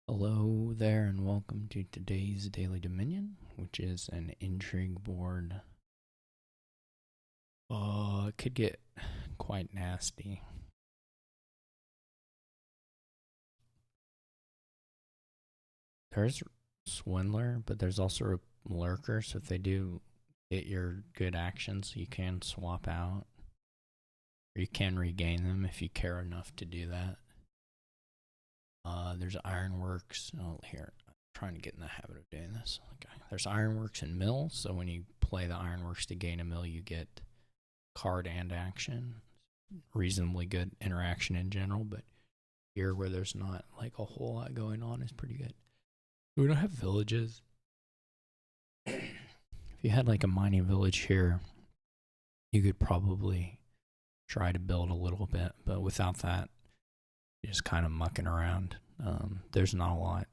Hello there, and welcome to today's Daily Dominion, which is an intrigue board. It could get quite nasty. There's Swindler, but there's also Lurker, so if they do get your good actions, you can swap out. Or you can regain them if you care enough to do that. There's Ironworks. Oh, here. I'm trying to get in the habit of doing this. Okay. There's Ironworks and Mill, so when you play the Ironworks to gain a mill, you get card and action. Reasonably good interaction in general, but here where there's not like a whole lot going on is pretty good. We don't have villages. If you had like a mining village here, you could probably try to build a little bit, but without that, you're just kind of mucking around. There's not a lot.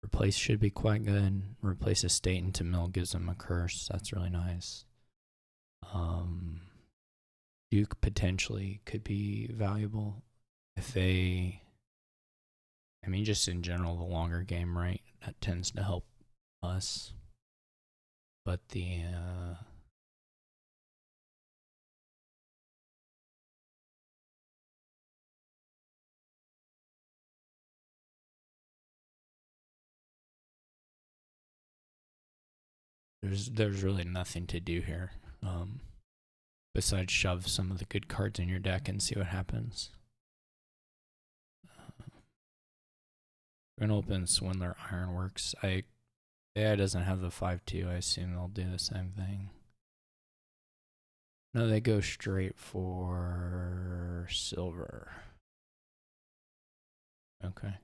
Replace should be quite good. Replace estate into mill gives them a curse. That's really nice. Duke potentially could be valuable if they. I mean, just in general, the longer game, right? That tends to help us. But there's really nothing to do here, besides shove some of the good cards in your deck and see what happens. We're gonna open Swindler Ironworks. AI doesn't have the 5-2. I assume they'll do the same thing. No, they go straight for silver. Okay,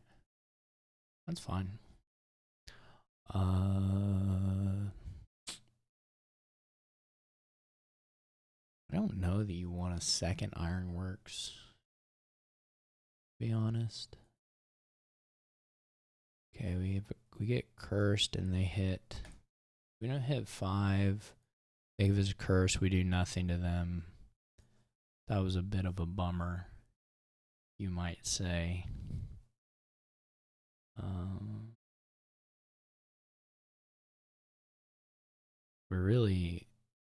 that's fine. I don't know that you want a second Ironworks, to be honest. Okay, we get cursed and they hit. We don't hit 5. They give us a curse. We do nothing to them. That was a bit of a bummer, you might say.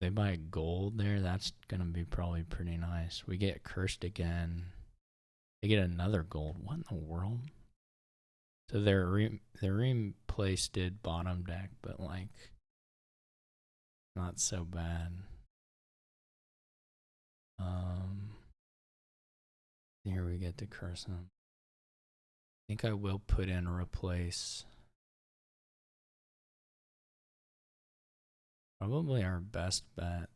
They buy gold there. That's gonna be probably pretty nice. We get cursed again. They get another gold. What in the world? So their replace did bottom deck, but like not so bad. Here we get to curse them. I think I will put in a replace. Probably our best bet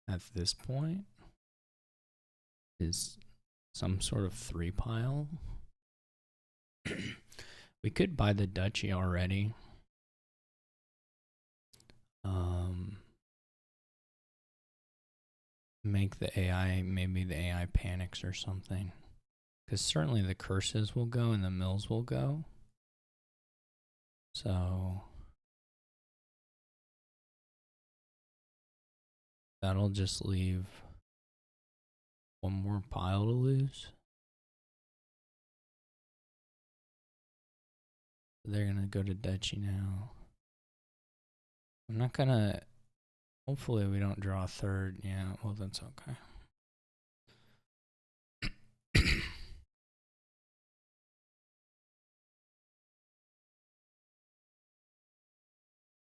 at this point is some sort of 3-pile. We could buy the Duchy already. Make the AI, maybe the AI panics or something. Because certainly the curses will go and the mills will go. So that'll just leave one more pile to lose. They're going to go to Duchy now. I'm not going to. Hopefully, we don't draw a third. Yeah, well, that's okay.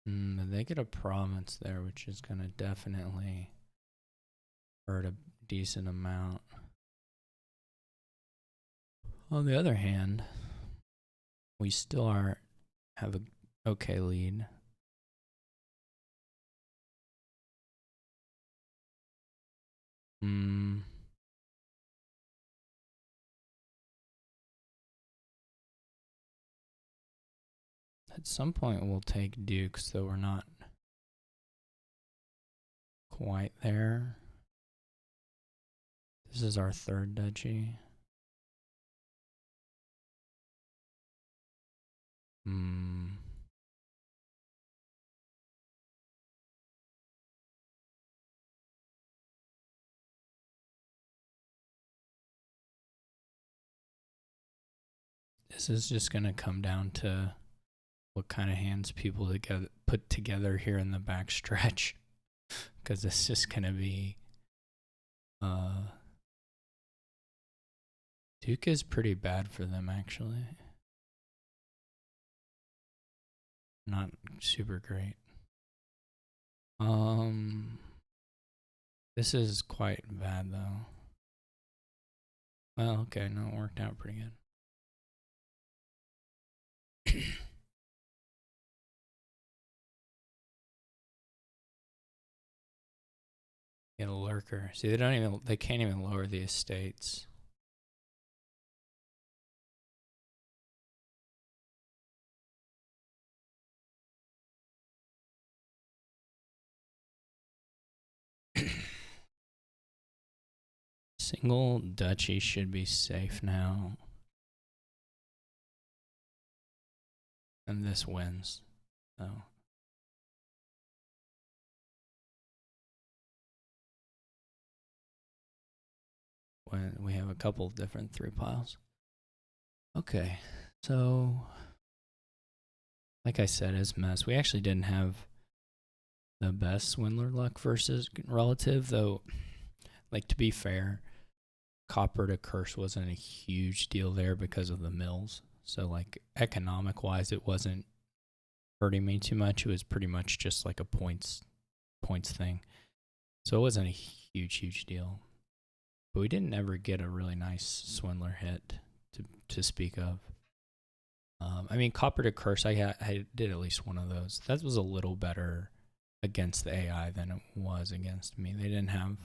They get a province there, which is going to definitely hurt a decent amount. On the other hand, we still have a okay lead. At some point, we'll take Dukes, though we're not quite there. This is our third Duchy. this is just going to come down to what kind of hands people put together here in the back stretch, because it's just going to be Duke is pretty bad for them, actually. Not super great. This is quite bad, though. Well, okay, no, it worked out pretty good. Get a lurker. See, they can't even lower the estates. Single duchy should be safe now. And this wins. So. When we have a couple of different 3 piles. Okay, so like I said, as mess, we actually didn't have the best swindler luck versus relative, though. Like, to be fair, copper to curse wasn't a huge deal there because of the mills. So, like, economic wise, it wasn't hurting me too much. It was pretty much just like a points thing. So it wasn't a huge deal. But we didn't ever get a really nice swindler hit to speak of. I mean, copper to curse, I did at least one of those. That was a little better against the AI than it was against me. They didn't have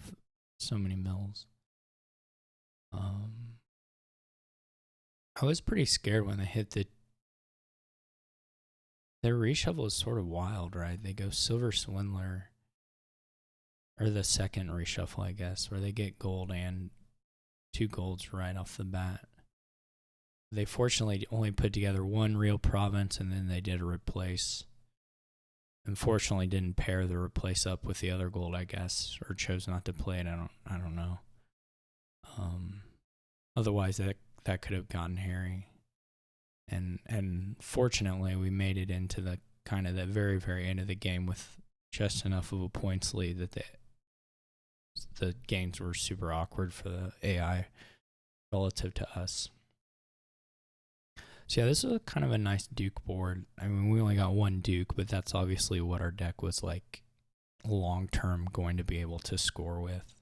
so many mills. I was pretty scared when they hit their reshuffle is sort of wild, right? They go silver swindler, or the second reshuffle, I guess, where they get gold and 2 golds right off the bat. They fortunately only put together 1 real province, and then they did a replace. Unfortunately, didn't pair the replace up with the other gold, I guess, or chose not to play it. I don't know. Otherwise, that could have gotten hairy. And fortunately, we made it into the kind of the very, very end of the game with just enough of a points lead that the games were super awkward for the AI relative to us. So yeah, this was kind of a nice Duke board. I mean, we only got 1 Duke, but that's obviously what our deck was like long-term going to be able to score with.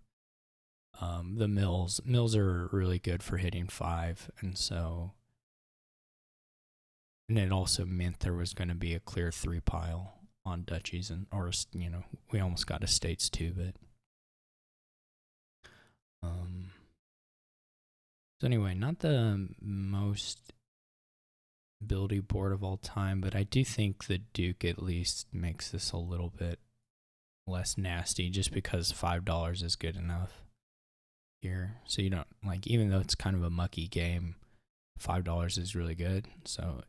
The mills are really good for hitting 5, and it also meant there was going to be a clear 3 pile on duchies, or we almost got estates too, but so anyway, not the most buildy board of all time, but I do think the Duke at least makes this a little bit less nasty, just because $5 is good enough here. So you don't, like, even though it's kind of a mucky game, $5 is really good. So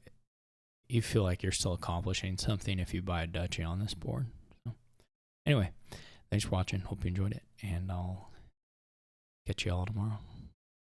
you feel like you're still accomplishing something if you buy a duchy on this board. So anyway, thanks for watching. Hope you enjoyed it, and I'll catch you all tomorrow.